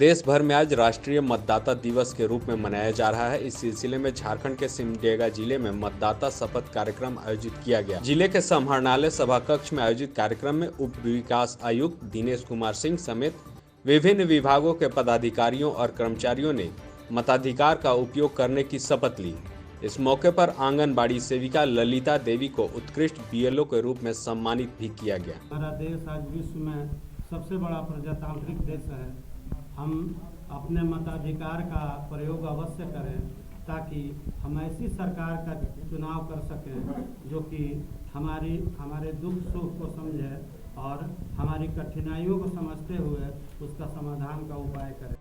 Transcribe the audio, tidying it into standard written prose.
देश भर में आज राष्ट्रीय मतदाता दिवस के रूप में मनाया जा रहा है। इस सिलसिले में झारखंड के सिमडेगा जिले में मतदाता शपथ कार्यक्रम आयोजित किया गया। जिले के समाहरणालय सभा कक्ष में आयोजित कार्यक्रम में उप विकास आयुक्त दिनेश कुमार सिंह समेत विभिन्न विभागों के पदाधिकारियों और कर्मचारियों ने मताधिकार का उपयोग करने की शपथ ली। इस मौके पर आंगनबाड़ी सेविका ललिता देवी को उत्कृष्ट बीएलओ के रूप में सम्मानित भी किया गया। हमारा देश आज विश्व में सबसे बड़ा प्रजातांत्रिक देश है। हम अपने मताधिकार का प्रयोग अवश्य करें ताकि हम ऐसी सरकार का चुनाव कर सकें जो कि हमारे दुख सुख को समझे और हमारी कठिनाइयों को समझते हुए उसका समाधान का उपाय करें।